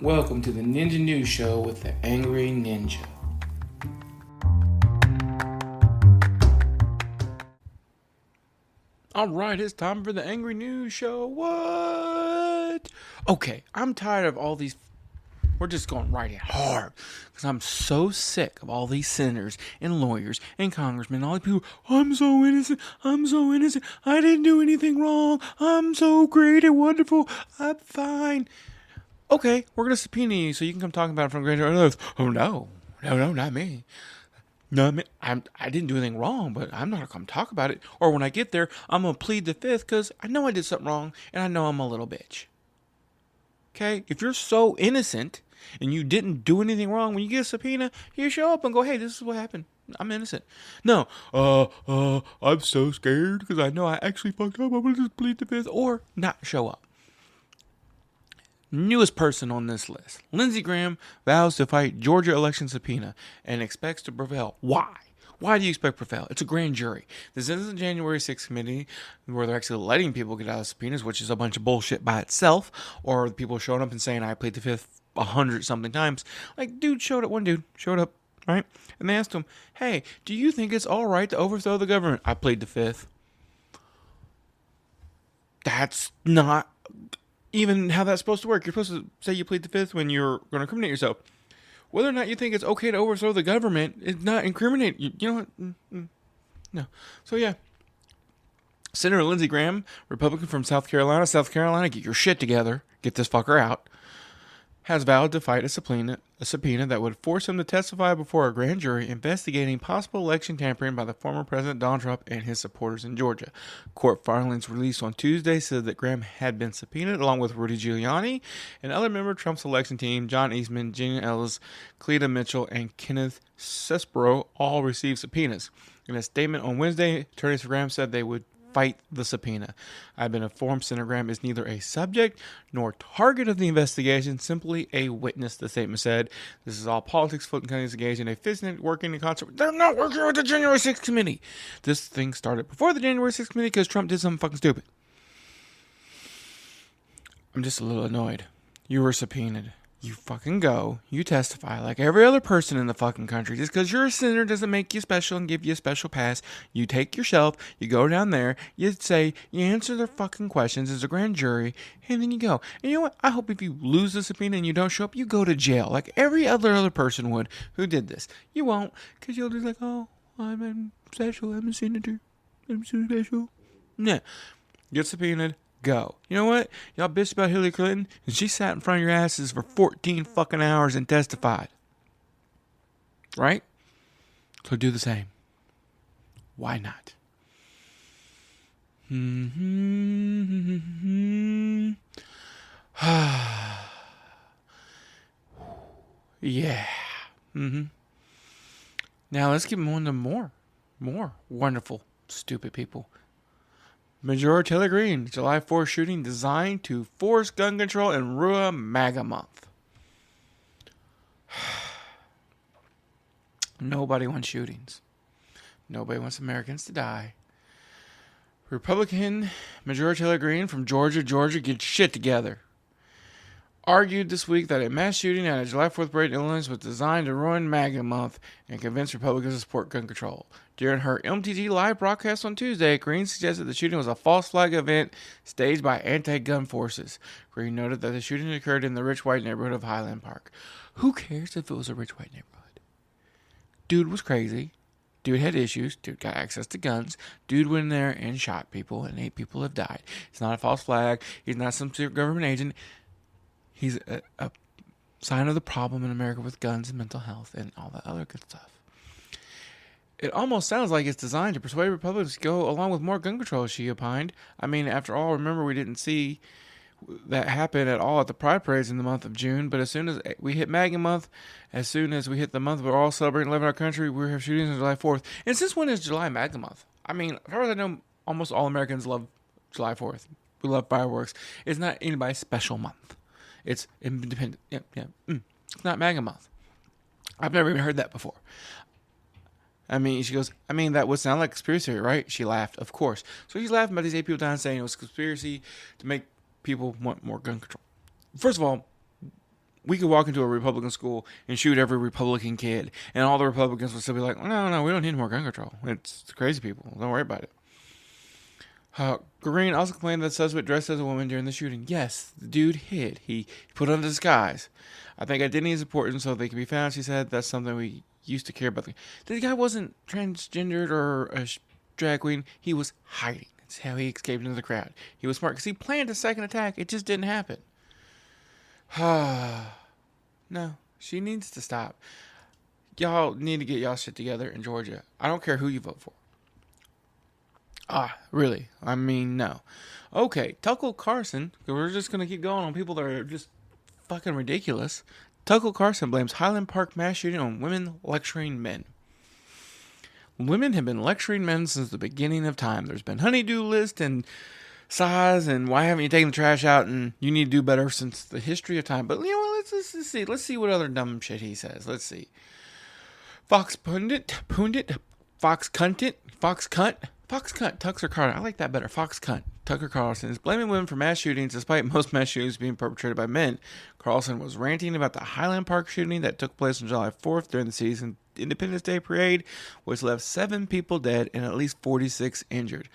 Welcome to the Ninja News Show with the Angry Ninja. Alright, it's time for the Angry News Show. What? Okay, I'm tired of all these. We're just going right in hard. Because I'm so sick of all these senators and lawyers and congressmen and all these people. I'm so innocent. I'm so innocent. I didn't do anything wrong. I'm so great and wonderful. I'm fine. Okay, we're going to subpoena you so you can come talk about it from greater oath. Oh, no, not me. No, I didn't do anything wrong, but I'm not going to come talk about it. Or when I get there, I'm going to plead the fifth because I know I did something wrong and I know I'm a little bitch. Okay? If you're so innocent and you didn't do anything wrong, when you get a subpoena, you show up and go, hey, this is what happened. I'm innocent. No, I'm so scared because I know I actually fucked up. I'm going to just plead the fifth or not show up. Newest person on this list. Lindsey Graham vows to fight Georgia election subpoena and expects to prevail. Why? Why do you expect to prevail? It's a grand jury. This isn't the January 6th committee where they're actually letting people get out of subpoenas, which is a bunch of bullshit by itself, or the people showing up and saying, I plead the fifth 100-something times. Like, one dude showed up, right? And they asked him, hey, do you think it's all right to overthrow the government? I plead the fifth. That's not even how that's supposed to work. You're supposed to say you plead the fifth when you're going to incriminate yourself. Whether or not you think it's okay to overthrow the government is not incriminate. You know what? No. So yeah. Senator Lindsey Graham, Republican from South Carolina, get your shit together. Get this fucker out. Has vowed to fight a subpoena that would force him to testify before a grand jury investigating possible election tampering by the former President Donald Trump and his supporters in Georgia. Court filings released on Tuesday said that Graham had been subpoenaed along with Rudy Giuliani and other members of Trump's election team, John Eastman, Gina Ellis, Cleta Mitchell, and Kenneth Cesbro, all received subpoenas. In a statement on Wednesday, attorneys for Graham said they would fight the subpoena. I've been informed Senator Graham is neither a subject nor target of the investigation, simply a witness, the statement said. This is all politics. Fulton County is engaged in a fist working in concert. They're not working with the January 6th committee. This thing started before the January 6th committee because Trump did something fucking stupid. I'm just a little annoyed. You were subpoenaed. You fucking go. You testify like every other person in the fucking country. Just because you're a senator doesn't make you special and give you a special pass. You take yourself, you go down there, you say, you answer their fucking questions as a grand jury, and then you go. And you know what? I hope if you lose the subpoena and you don't show up, you go to jail like every other person would who did this. You won't, because you'll just like, oh, I'm special, I'm a senator, I'm so special. Nah. Get subpoenaed. Go. You know what? Y'all bitched about Hillary Clinton, and she sat in front of your asses for 14 fucking hours and testified. Right? So do the same. Why not? Yeah. Now let's get on to more wonderful, stupid people. Majority Taylor Greene, July 4th shooting designed to force gun control and ruin MAGA month. Nobody wants shootings. Nobody wants Americans to die. Republican Majority Taylor Greene from Georgia, get shit together. Argued this week that a mass shooting at a July 4th parade in Illinois was designed to ruin MAGA month and convince Republicans to support gun control. During her MTG live broadcast on Tuesday, Greene suggested the shooting was a false flag event staged by anti-gun forces. Greene noted that the shooting occurred in the rich white neighborhood of Highland Park. Who cares if it was a rich white neighborhood? Dude was crazy. Dude had issues. Dude got access to guns. Dude went in there and shot people, and 8 people have died. It's not a false flag. He's not some secret government agent. He's a sign of the problem in America with guns and mental health and all that other good stuff. It almost sounds like it's designed to persuade Republicans to go along with more gun control, she opined. I mean, after all, remember we didn't see that happen at all at the Pride Parades in the month of June, but as soon as we hit MAGA month, as soon as we hit the month we're all celebrating living our country, we have shootings on July 4th. And since when is July MAGA month? I mean, as far as I know, almost all Americans love July 4th. We love fireworks. It's not anybody's special month. It's independent. It's not MAGA month. I've never even heard that before. I mean, she goes, that would sound like conspiracy, right? She laughed, of course. So she's laughing about these 8 people dying, saying it was conspiracy to make people want more gun control. First of all, we could walk into a Republican school and shoot every Republican kid, and all the Republicans would still be like, no, we don't need more gun control. It's crazy people. Don't worry about it. Green also claimed that the suspect dressed as a woman during the shooting. Yes, the dude hid. He put on a disguise. I think identity is important so they can be found, she said. That's something we used to care about. The guy wasn't transgendered or a drag queen. He was hiding. That's how he escaped into the crowd. He was smart because he planned a second attack. It just didn't happen. No, she needs to stop. Y'all need to get y'all shit together in Georgia. I don't care who you vote for. Really? I mean, no. Okay, Tucker Carlson, we're just going to keep going on people that are just fucking ridiculous. Tucker Carlson blames Highland Park mass shooting on women lecturing men. Women have been lecturing men since the beginning of time. There's been honey-do list and size and why haven't you taken the trash out and you need to do better since the history of time. But you know what, let's see. Let's see what other dumb shit he says. Let's see. Fox Pundit, Fox Cunt, Tucker Carlson. I like that better. Fox Cunt. Tucker Carlson is blaming women for mass shootings despite most mass shootings being perpetrated by men. Carlson was ranting about the Highland Park shooting that took place on July 4th during the city's Independence Day parade, which left 7 people dead and at least 46 injured.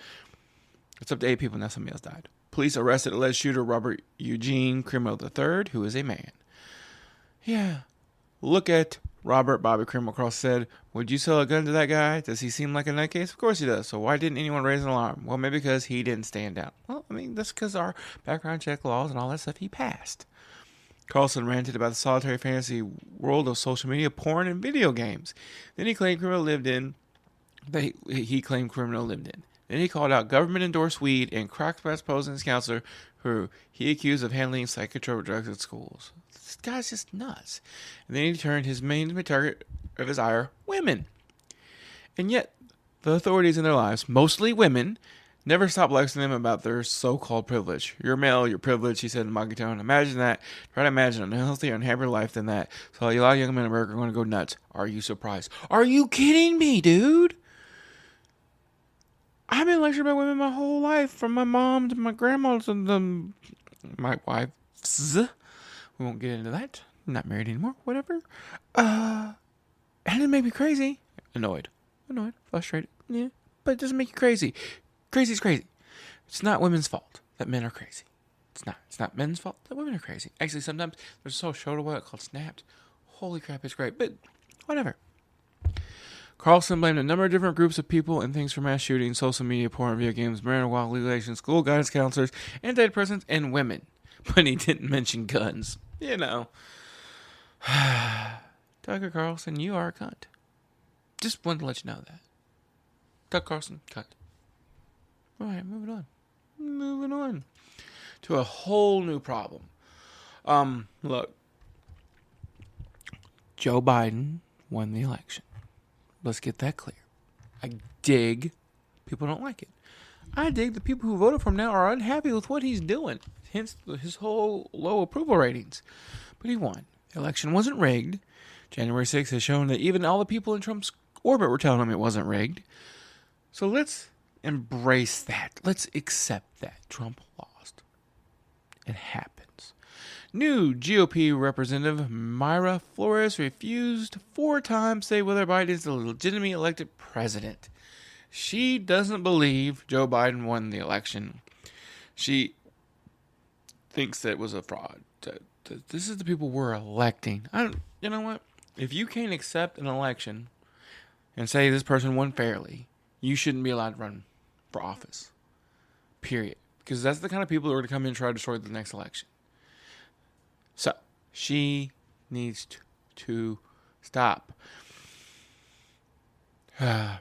It's up to 8 people now. Somebody else died. Police arrested alleged shooter Robert Eugene Crimo III, who is a man. Yeah. Look at Robert Bobby Crimo. Cross said, would you sell a gun to that guy? Does he seem like a nutcase? Of course he does. So why didn't anyone raise an alarm? Well, maybe because he didn't stand down. Well, I mean, that's because our background check laws and all that stuff he passed. Carlson ranted about the solitary fantasy world of social media, porn, and video games. Then he claimed criminal lived in. Then he called out government-endorsed weed and crack posing his counselor, who he accused of handling psychotropic drugs at schools. This guy's just nuts. And then he turned his main target of his ire, women. And yet, the authorities in their lives, mostly women, never stop lecturing them about their so-called privilege. You're male, you're privileged, he said in mocking tone. Imagine that. Try to imagine an unhealthier and happier life than that. So a lot of young men in America are going to go nuts. Are you surprised? Are you kidding me, dude? I've been lectured by women my whole life, from my mom to my grandma to my wives. We won't get into that. I'm not married anymore. Whatever. And it made me crazy. Annoyed, frustrated. Yeah, but it doesn't make you crazy. Crazy's crazy. It's not women's fault that men are crazy. It's not. It's not men's fault that women are crazy. Actually, sometimes there's a show called Snapped. Holy crap, it's great. But whatever. Carlson blamed a number of different groups of people and things for mass shootings, social media, porn, video games, marijuana legalization, school guidance counselors, antidepressants, and women. But he didn't mention guns. You know. Tucker Carlson, you are a cunt. Just wanted to let you know that. Tucker Carlson, cunt. Alright, moving on. To a whole new problem. Look. Joe Biden won the election. Let's get that clear. I dig people don't like it. I dig the people who voted for him now are unhappy with what he's doing. Hence his whole low approval ratings. But he won. The election wasn't rigged. January 6th has shown that even all the people in Trump's orbit were telling him it wasn't rigged. So let's embrace that. Let's accept that. Trump lost. It happens. New GOP Representative Mayra Flores refused 4 times to say whether Biden is the legitimately elected president. She doesn't believe Joe Biden won the election. She thinks that it was a fraud. This is the people we're electing. You know what? If you can't accept an election and say this person won fairly, you shouldn't be allowed to run for office. Period. Because that's the kind of people who are going to come in and try to destroy the next election. So, she needs to stop.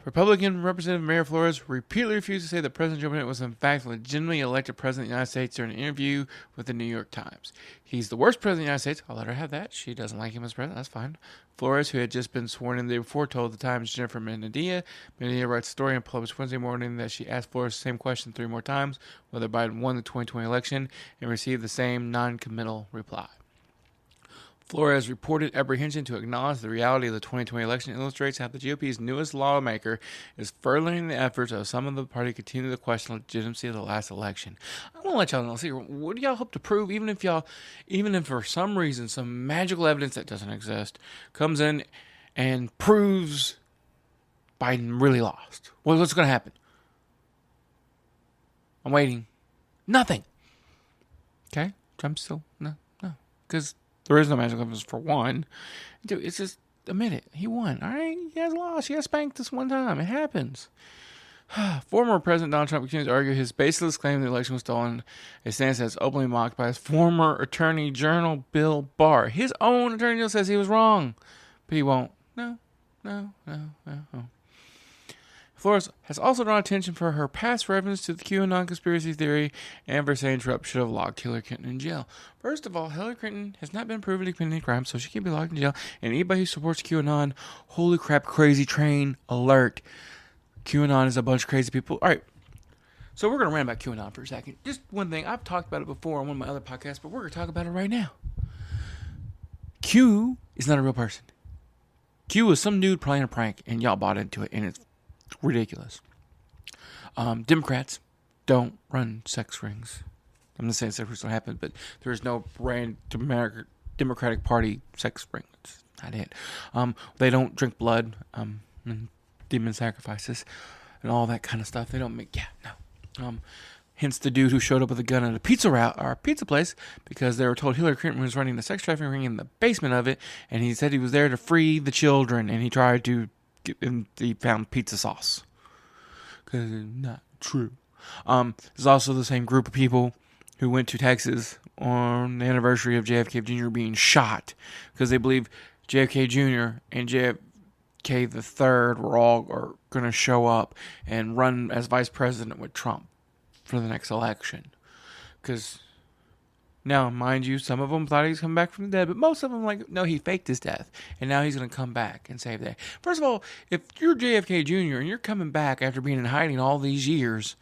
Republican Representative Mayra Flores repeatedly refused to say that President Joe Biden was in fact legitimately elected President of the United States during an interview with the New York Times. He's the worst President of the United States. I'll let her have that. She doesn't like him as president. That's fine. Flores, who had just been sworn in the day before, told the Times' Jennifer Menadilla. Menadilla writes a story and published Wednesday morning that she asked Flores the same question 3 more times, whether Biden won the 2020 election, and received the same non-committal reply. Flores' reported apprehension to acknowledge the reality of the 2020 election illustrates how the GOP's newest lawmaker is furthering the efforts of some of the party to continue to question the legitimacy of the last election. I want to let y'all know, see, what do y'all hope to prove, even if for some reason, some magical evidence that doesn't exist comes in and proves Biden really lost? Well, what's going to happen? I'm waiting. Nothing. Okay? Trump still, no. Because there is no magical evidence for one. Dude, it's just, admit it. He won. All right? He has lost. He has spanked this one time. It happens. Former President Donald Trump continues to argue his baseless claim the election was stolen, a stance that's openly mocked by his former Attorney General Bill Barr. His own Attorney General says he was wrong, but he won't. No. Flores has also drawn attention for her past reference to the QAnon conspiracy theory and for saying Trump should have locked Hillary Clinton in jail. First of all, Hillary Clinton has not been proven to commit any crime, so she can't be locked in jail. And anybody who supports QAnon, holy crap, crazy train alert. QAnon is a bunch of crazy people. All right, so we're going to rant about QAnon for a second. Just one thing. I've talked about it before on one of my other podcasts, but we're going to talk about it right now. Q is not a real person. Q is some dude playing a prank, and y'all bought into it, and it's ridiculous. Democrats don't run sex rings. I'm not saying sex rings don't happen, but there's no brand Democratic Party sex ring. That's not it. They don't drink blood, and demon sacrifices, and all that kind of stuff. They don't make, no. Hence the dude who showed up with a gun at a pizza place because they were told Hillary Clinton was running the sex trafficking ring in the basement of it, and he said he was there to free the children, and he tried to and he found pizza sauce. Because it's not true. There's also the same group of people who went to Texas on the anniversary of JFK Jr. being shot because they believe JFK Jr. and JFK the Third are going to show up and run as vice president with Trump for the next election. Because now, mind you, some of them thought he was coming back from the dead, but most of them no, he faked his death, and now he's going to come back and save the day. First of all, if you're JFK Jr. and you're coming back after being in hiding all these years,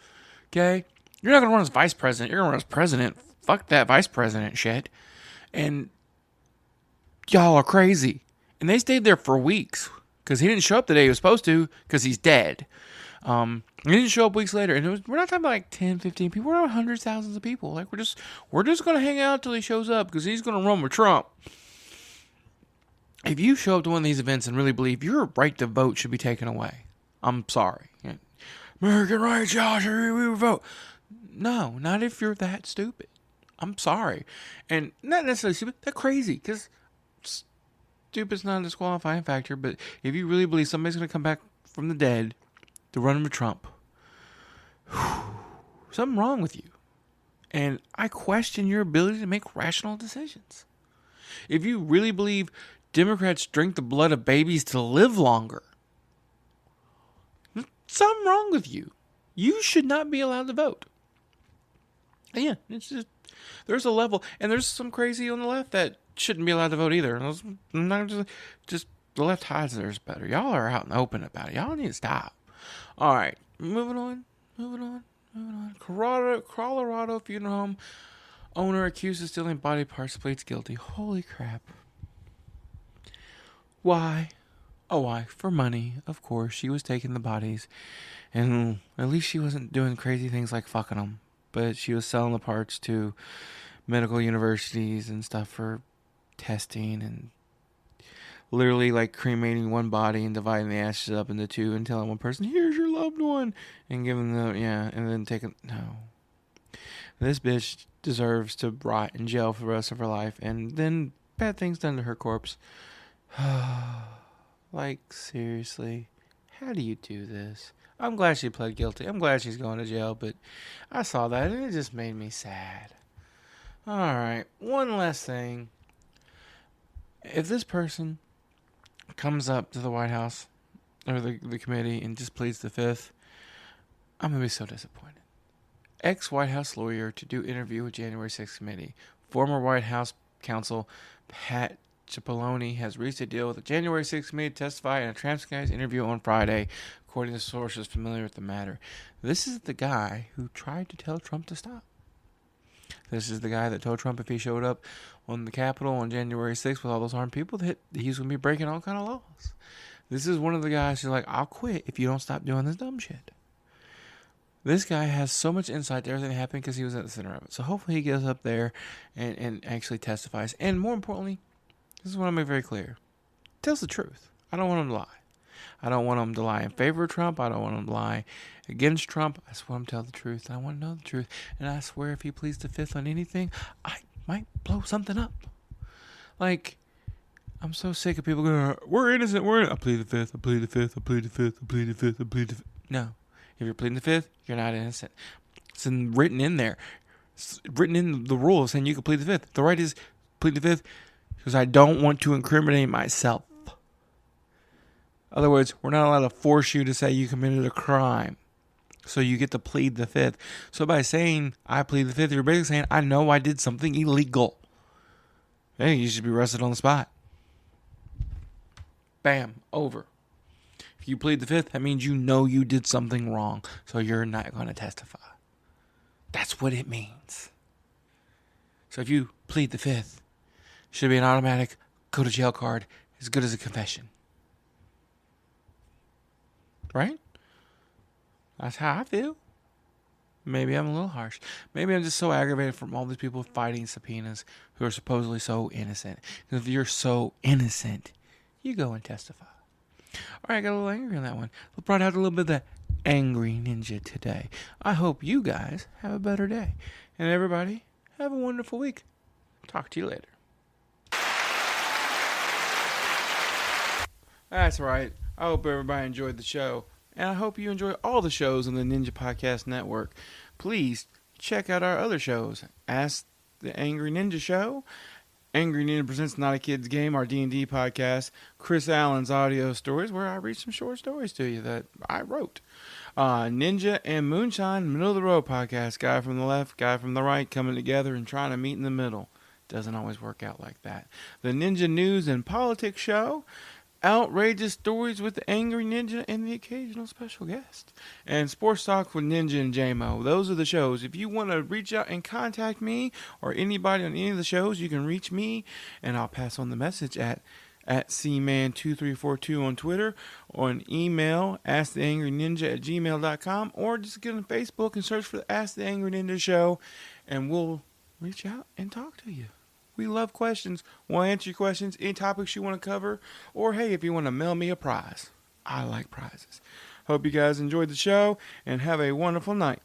okay, you're not going to run as vice president. You're going to run as president. Fuck that vice president shit. And y'all are crazy. And they stayed there for weeks because he didn't show up the day he was supposed to because he's dead. He didn't show up weeks later, and we're not talking about 10, 15 people. We're talking hundreds, thousands of people. We're just gonna hang out till he shows up because he's gonna run with Trump. If you show up to one of these events and really believe your right to vote should be taken away, I'm sorry. American rights, y'all should vote. No, not if you're that stupid. I'm sorry, and not necessarily stupid. They're crazy because stupid's not a disqualifying factor. But if you really believe somebody's gonna come back from the dead to run with Trump, something wrong with you. And I question your ability to make rational decisions. If you really believe Democrats drink the blood of babies to live longer, something wrong with you. You should not be allowed to vote. And yeah, it's just, there's a level, and there's some crazy on the left that shouldn't be allowed to vote either. Just the left hides theirs better. Y'all are out in the open about it. Y'all need to stop. All right, moving on. Colorado funeral home owner accused of stealing body parts pleads guilty. Holy crap. Why? Oh, why? For money, of course. She was taking the bodies, and at least she wasn't doing crazy things like fucking them, but she was selling the parts to medical universities and stuff for testing, and literally cremating one body and dividing the ashes up into two and telling one person, here's your loved one, and giving them, and then taking, no. This bitch deserves to rot in jail for the rest of her life, and then bad things done to her corpse. Seriously, how do you do this? I'm glad she pled guilty. I'm glad she's going to jail, but I saw that and it just made me sad. Alright, one last thing. If this person comes up to the White House or the committee and just pleads the fifth, I'm going to be so disappointed. Ex-White House lawyer to do interview with January 6th committee. Former White House counsel Pat Cipollone has reached a deal with the January 6th committee to testify in a transcribed interview on Friday, according to sources familiar with the matter. This is the guy who tried to tell Trump to stop. This is the guy that told Trump if he showed up on the Capitol on January 6th with all those armed people, that he's going to be breaking all kind of laws. This is one of the guys who's like, I'll quit if you don't stop doing this dumb shit. This guy has so much insight to everything that happened because he was at the center of it. So hopefully he gets up there and actually testifies. And more importantly, this is what I make very clear. Tells the truth. I don't want him to lie. I don't want him to lie in favor of Trump. I don't want him to lie against Trump. I just want him to tell the truth. I want to know the truth. And I swear if he pleads the fifth on anything, I might blow something up. Like, I'm so sick of people going, we're innocent, I plead the fifth, I plead the fifth, I plead the fifth, I plead the fifth, I plead the fifth. No. If you're pleading the fifth, you're not innocent. It's written in there. It's written in the rules saying you can plead the fifth. The right is plead the fifth because I don't want to incriminate myself. In other words, we're not allowed to force you to say you committed a crime. So you get to plead the fifth. So by saying I plead the fifth, you're basically saying I know I did something illegal. Hey, you should be arrested on the spot. Bam, over. If you plead the fifth, that means you know you did something wrong, so you're not going to testify. That's what it means. So if you plead the fifth, it should be an automatic go to jail card as good as a confession. Right? That's how I feel. Maybe I'm a little harsh. Maybe I'm just so aggravated from all these people fighting subpoenas who are supposedly so innocent. Because if you're so innocent, you go and testify. All right, I got a little angry on that one. We brought out a little bit of the Angry Ninja today. I hope you guys have a better day. And everybody, have a wonderful week. Talk to you later. That's right. I hope everybody enjoyed the show. And I hope you enjoy all the shows on the Ninja Podcast Network. Please check out our other shows. Ask the Angry Ninja Show, Angry Ninja Presents Not a Kid's Game, our D&D podcast, Chris Allen's Audio Stories, where I read some short stories to you that I wrote. Ninja and Moonshine, Middle of the Road podcast, guy from the left, guy from the right, coming together and trying to meet in the middle. Doesn't always work out like that. The Ninja News and Politics Show, Outrageous Stories with the Angry Ninja and the occasional special guest. And Sports Talk with Ninja and JMO. Those are the shows. If you want to reach out and contact me or anybody on any of the shows, you can reach me and I'll pass on the message at cman2342 on Twitter, or an email, asktheangryninja@gmail.com, or just get on Facebook and search for the Ask the Angry Ninja Show and we'll reach out and talk to you. We love questions. We'll answer your questions, any topics you want to cover, or hey, if you want to mail me a prize. I like prizes. Hope you guys enjoyed the show and have a wonderful night.